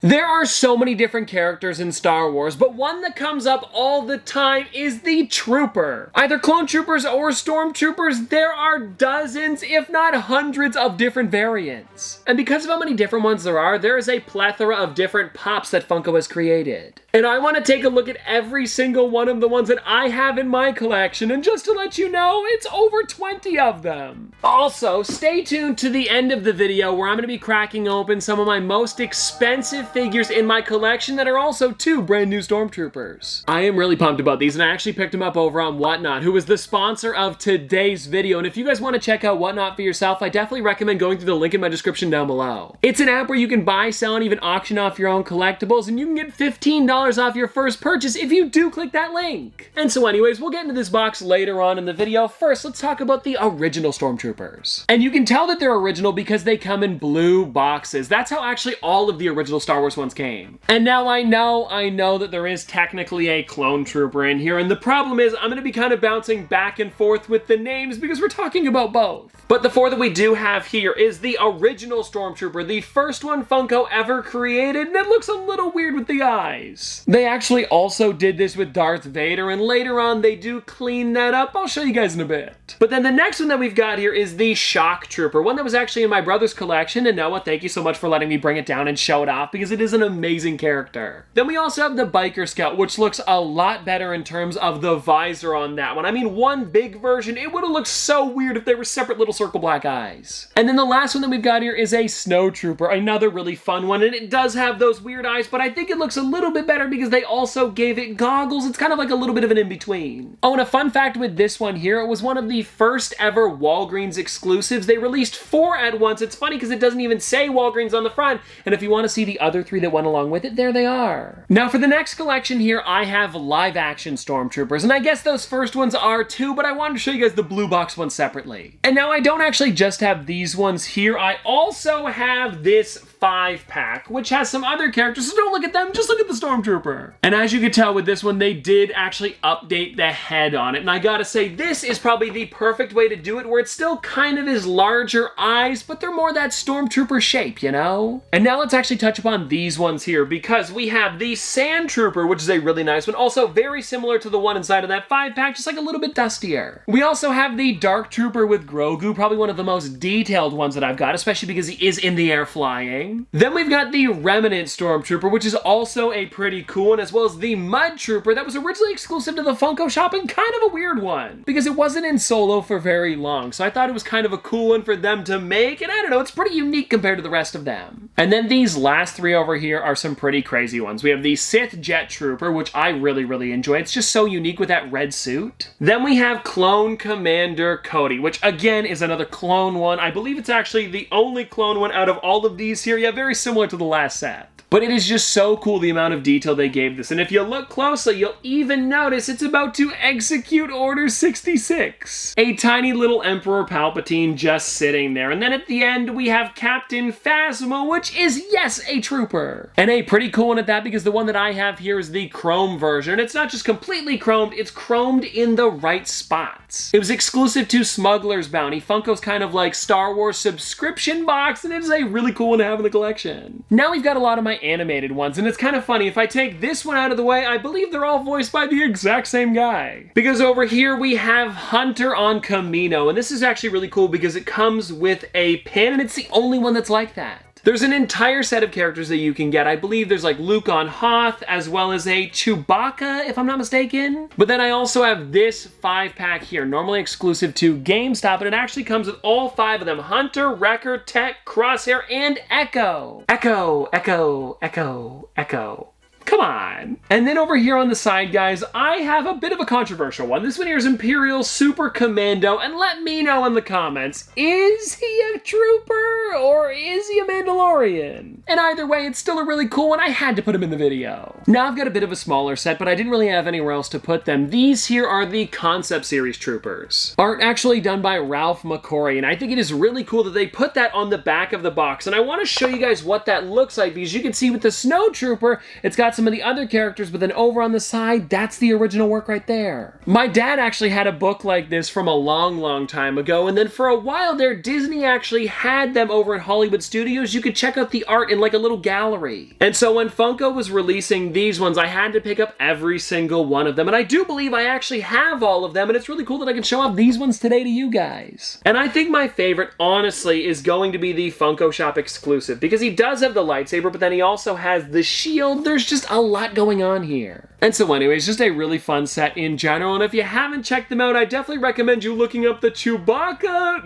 There are so many different characters in Star Wars, but one that comes up all the time is the Trooper. Either clone troopers or stormtroopers, there are dozens, if not hundreds of different variants. And because of how many different ones there is a plethora of different pops that Funko has created. And I want to take a look at every single one of the ones that I have in my collection, and just to let you know, it's over 20 of them. Also, stay tuned to the end of the video where I'm going to be cracking open some of my most expensive figures in my collection that are also 2 brand new stormtroopers. I am really pumped about these, and I actually picked them up over on Whatnot, who is the sponsor of today's video. And if you guys want to check out Whatnot for yourself, I definitely recommend going through the link in my description down below. It's an app where you can buy, sell, and even auction off your own collectibles, and you can get $15 off your first purchase if you do click that link. And so anyways, we'll get into this box later on in the video. First, let's talk about the original stormtroopers. And you can tell that they're original because they come in blue boxes. That's how actually all of the original Star Wars ones came. And now I know that there is technically a clone trooper in here, and the problem is I'm going to be kind of bouncing back and forth with the names because we're talking about both. But the 4 that we do have here is the original stormtrooper, the first one Funko ever created, and it looks a little weird with the eyes. They actually also did this with Darth Vader, and later on they do clean that up. I'll show you guys in a bit. But then the next one that we've got here is the Shock Trooper, one that was actually in my brother's collection, and Noah, thank you so much for letting me bring it down and show it off because it is an amazing character. Then we also have the Biker Scout, which looks a lot better in terms of the visor on that one. I mean, one big version, it would have looked so weird if they were separate little circle black eyes. And then the last one that we've got here is a Snow Trooper, another really fun one, and it does have those weird eyes, but I think it looks a little bit better because they also gave it goggles. It's kind of like a little bit of an in-between. Oh, and a fun fact with this one here, it was one of the first ever Walgreens exclusives. They released 4 at once. It's funny because it doesn't even say Walgreens on the front, and if you want to see the other 3 that went along with it, there they are. Now for the next collection here, I have live action stormtroopers, and I guess those first ones are too, but I wanted to show you guys the blue box ones separately. And now I don't actually just have these ones here, I also have this 5-pack, which has some other characters, so don't look at them, just look at the stormtrooper. And as you can tell with this one, they did actually update the head on it, and I gotta say, this is probably the perfect way to do it, where it still kind of is larger eyes, but they're more that stormtrooper shape, you know? And now let's actually touch upon these ones here, because we have the Sand Trooper, which is a really nice one, also very similar to the one inside of that 5-pack, just like a little bit dustier. We also have the Dark Trooper with Grogu, probably one of the most detailed ones that I've got, especially because he is in the air flying. Then we've got the Remnant Stormtrooper, which is also a pretty cool one, as well as the Mud Trooper that was originally exclusive to the Funko shop and kind of a weird one, because it wasn't in Solo for very long, so I thought it was kind of a cool one for them to make, and I don't know, it's pretty unique compared to the rest of them. And then these last 3 over here are some pretty crazy ones. We have the Sith Jet Trooper, which I really enjoy. It's just so unique with that red suit. Then we have Clone Commander Cody, which again is another clone one. I believe it's actually the only clone one out of all of these here. Yeah, very similar to the last set. But it is just so cool the amount of detail they gave this. And if you look closely, you'll even notice it's about to execute Order 66. A tiny little Emperor Palpatine just sitting there. And then at the end, we have Captain Phasma, which is, yes, a trooper. And a pretty cool one at that, because the one that I have here is the chrome version. It's not just completely chromed, it's chromed in the right spots. It was exclusive to Smuggler's Bounty, Funko's kind of like Star Wars subscription box, and it is a really cool one to have in the collection. Now we've got a lot of my animated ones, and it's kind of funny, if I take this one out of the way, I believe they're all voiced by the exact same guy. Because over here we have Hunter on Kamino, and this is actually really cool because it comes with a pin, and it's the only one that's like that. There's an entire set of characters that you can get. I believe there's like Luke on Hoth, as well as a Chewbacca, if I'm not mistaken. But then I also have this 5-pack here, normally exclusive to GameStop, and it actually comes with all 5 of them: Hunter, Wrecker, Tech, Crosshair, and Echo. Echo, Echo, Echo, Echo. Come on. And then over here on the side, guys, I have a bit of a controversial one. This one here is Imperial Super Commando, and let me know in the comments, is he a trooper or is he a Mandalorian? And either way, it's still a really cool one. I had to put him in the video. Now I've got a bit of a smaller set, but I didn't really have anywhere else to put them. These here are the Concept Series troopers. Art actually done by Ralph McCory, and I think it is really cool that they put that on the back of the box. And I want to show you guys what that looks like, because you can see with the Snow Trooper, it's got some of the other characters, but then over on the side, that's the original work right there. My dad actually had a book like this from a long time ago, and then for a while there, Disney actually had them over at Hollywood Studios. You could check out the art in like a little gallery. And so when Funko was releasing these ones, I had to pick up every single one of them, and I do believe I actually have all of them, and it's really cool that I can show off these ones today to you guys. And I think my favorite, honestly, is going to be the Funko Shop exclusive, because he does have the lightsaber, but then he also has the shield. There's just a lot going on here. And so anyways, just a really fun set in general, and if you haven't checked them out, I definitely recommend you looking up the Chewbacca.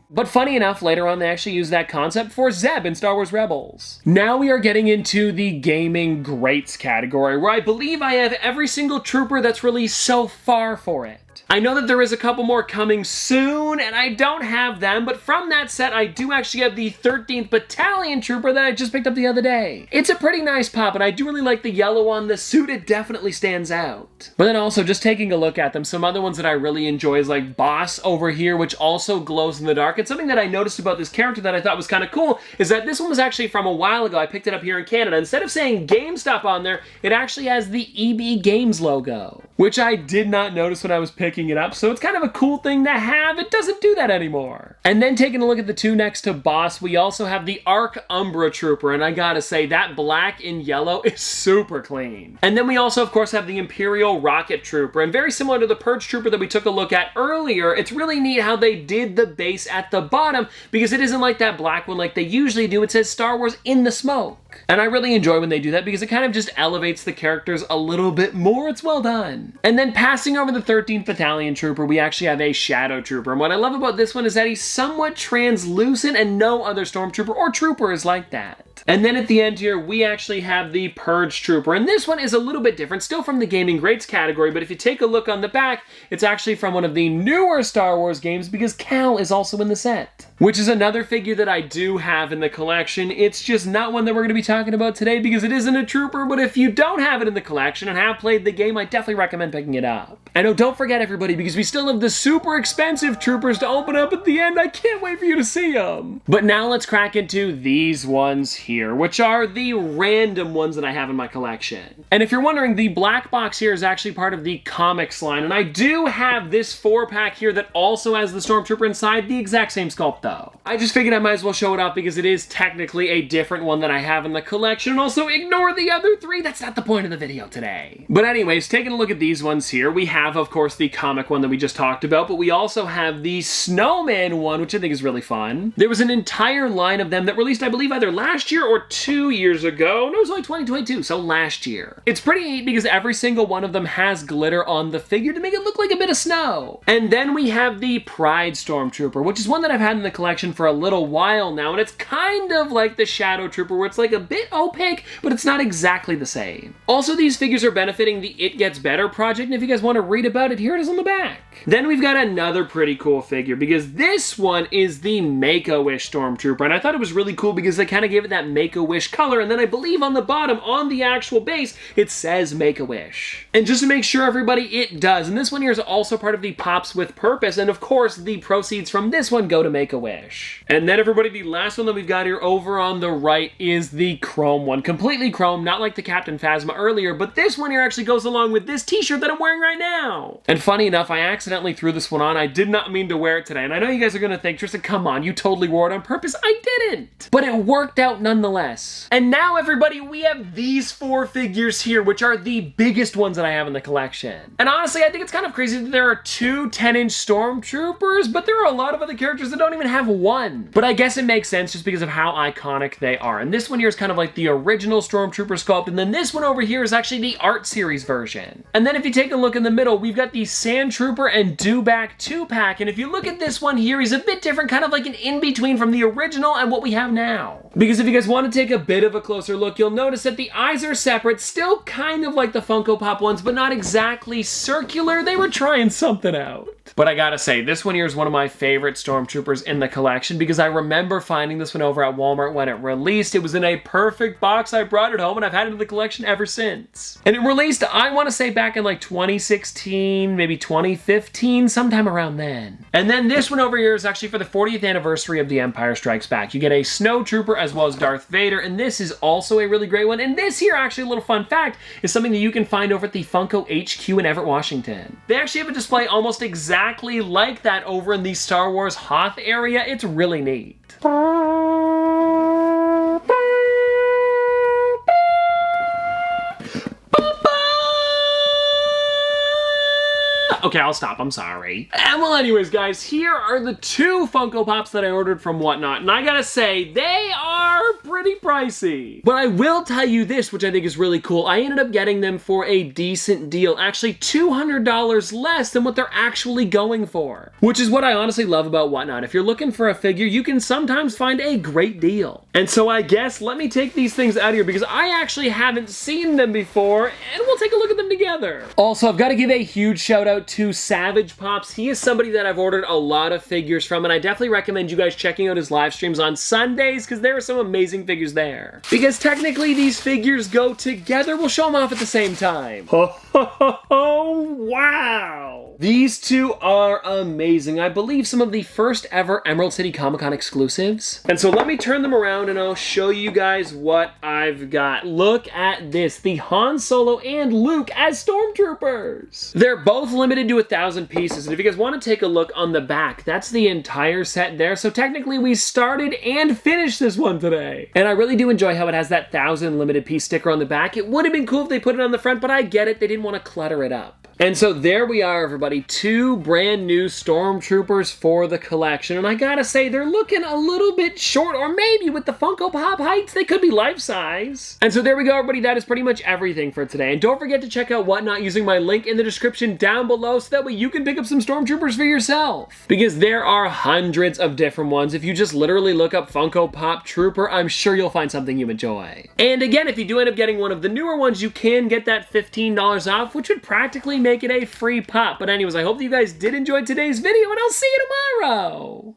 But funny enough, later on they actually used that concept for Zeb in Star Wars Rebels. Now we are getting into the gaming greats category, where I believe I have every single trooper that's released so far for it. I know that there is a couple more coming soon, and I don't have them, but from that set, I do actually have the 13th Battalion Trooper that I just picked up the other day. It's a pretty nice pop, and I do really like the yellow on the suit. It definitely stands out. But then also, just taking a look at them, some other ones that I really enjoy is like Boss over here, which also glows in the dark. And something that I noticed about this character that I thought was kind of cool is that this one was actually from a while ago. I picked it up here in Canada. Instead of saying GameStop on there, it actually has the EB Games logo, which I did not notice when I was picking it up, so it's kind of a cool thing to have. It doesn't do that anymore. And then taking a look at the two next to Boss, we also have the Arc Umbra Trooper, and I gotta say, that black and yellow is super clean. And then we also, of course, have the Imperial Rocket Trooper, and very similar to the Purge Trooper that we took a look at earlier, it's really neat how they did the base at the bottom, because it isn't like that black one like they usually do. It says Star Wars in the smoke. And I really enjoy when they do that, because it kind of just elevates the characters a little bit more. It's well done. And then passing over the 13th Battalion Trooper, we actually have a Shadow Trooper. And what I love about this one is that he's somewhat translucent, and no other Stormtrooper or Trooper is like that. And then at the end here, we actually have the Purge Trooper. And this one is a little bit different, still from the Gaming Greats category, but if you take a look on the back, it's actually from one of the newer Star Wars games, because Cal is also in the set, which is another figure that I do have in the collection. It's just not one that we're going to be talking about today because it isn't a Trooper, but if you don't have it in the collection and have played the game, I definitely recommend picking it up. And oh, don't forget everybody, because we still have the super expensive Troopers to open up at the end. I can't wait for you to see them. But now let's crack into these ones here, which are the random ones that I have in my collection. And if you're wondering, the black box here is actually part of the comics line, and I do have this 4-pack here that also has the Stormtrooper inside, the exact same sculpt though. I just figured I might as well show it off because it is technically a different one that I have in the collection, and also ignore the other 3. That's not the point of the video today. But anyways, taking a look at these ones here, we have, of course, the comic one that we just talked about, but we also have the Snowman one, which I think is really fun. There was an entire line of them that released, I believe, either last year or 2 years ago. No, it was only 2022, so last year. It's pretty neat because every single one of them has glitter on the figure to make it look like a bit of snow. And then we have the Pride Stormtrooper, which is one that I've had in the collection for a little while now, and it's kind of like the Shadow Trooper, where it's like a bit opaque, but it's not exactly the same. Also, these figures are benefiting the It Gets Better project, and if you guys want to read about it, here it is on the back. Then we've got another pretty cool figure, because this one is the Make-A-Wish Stormtrooper, and I thought it was really cool because they kind of gave it that Make-A-Wish color, and then I believe on the bottom, on the actual base, it says Make-A-Wish. And just to make sure everybody, it does. And this one here is also part of the Pops with Purpose, and of course, the proceeds from this one go to Make-A-Wish. And then everybody, the last one that we've got here over on the right is the chrome one. Completely chrome, not like the Captain Phasma earlier, but this one here actually goes along with this t-shirt that I'm wearing right now. And funny enough, I accidentally threw this one on. I did not mean to wear it today, and I know you guys are gonna think, Tristan, come on, you totally wore it on purpose. I didn't! But it worked out nonetheless. And now, everybody, we have these 4 figures here, which are the biggest ones that I have in the collection. And honestly, I think it's kind of crazy that there are 2 10-inch Stormtroopers, but there are a lot of other characters that don't even have one. But I guess it makes sense just because of how iconic they are. And this one here is kind of like the original Stormtrooper sculpt, and then this one over here is actually the art series version. And then if you take a look in the middle, we've got the Sand Trooper and Dewback 2-pack, and if you look at this one here, he's a bit different, kind of like an in-between from the original and what we have now. Because if you guys want to take a bit of a closer look, you'll notice that the eyes are separate, still kind of like the Funko Pop ones, but not exactly circular. They were trying something out. But I gotta say, this one here is one of my favorite Stormtroopers in the collection because I remember finding this one over at Walmart when it released. It was in a perfect box. I brought it home and I've had it in the collection ever since. And it released, I want to say, back in like 2016, maybe 2015, sometime around then. And then this one over here is actually for the 40th anniversary of The Empire Strikes Back. You get a Snow Trooper as well as Darth Vader, and this is also a really great one. And this here, actually, a little fun fact, is something that you can find over at the Funko HQ in Everett, Washington. They actually have a display almost exactly like that over in the Star Wars Hoth area. It's really neat. Okay, I'll stop. I'm sorry. And well, anyways, guys, here are the two Funko Pops that I ordered from Whatnot. And I gotta say, they are pretty pricey. But I will tell you this, which I think is really cool. I ended up getting them for a decent deal. Actually, $200 less than what they're actually going for. Which is what I honestly love about Whatnot. If you're looking for a figure, you can sometimes find a great deal. And so I guess, let me take these things out of here because I actually haven't seen them before, and we'll take a look at them together. Also, I've got to give a huge shout out to Savage Pops. He is somebody that I've ordered a lot of figures from, and I definitely recommend you guys checking out his live streams on Sundays because there are some amazing figures there. Because technically these figures go together. We'll show them off at the same time. Oh, wow! These two are amazing. I believe some of the first ever Emerald City Comic Con exclusives. And so let me turn them around and I'll show you guys what I've got. Look at this. The Han Solo and Luke as Stormtroopers. They're both limited to 1,000 pieces. And if you guys want to take a look on the back, that's the entire set there. So technically we started and finished this one today. And I really do enjoy how it has that 1,000 limited piece sticker on the back. It would have been cool if they put it on the front, but I get it. They didn't want to clutter it up. And so there we are, everybody. Two brand new Stormtroopers for the collection. And I gotta say, they're looking a little bit short, or maybe with the Funko Pop heights, they could be life-size. And so there we go, everybody. That is pretty much everything for today. And don't forget to check out Whatnot using my link in the description down below so that way you can pick up some Stormtroopers for yourself. Because there are hundreds of different ones. If you just literally look up Funko Pop Trooper, I'm sure you'll find something you enjoy. And again, if you do end up getting one of the newer ones, you can get that $15 off, which would practically make it a free pop. But anyways, I hope that you guys did enjoy today's video, and I'll see you tomorrow!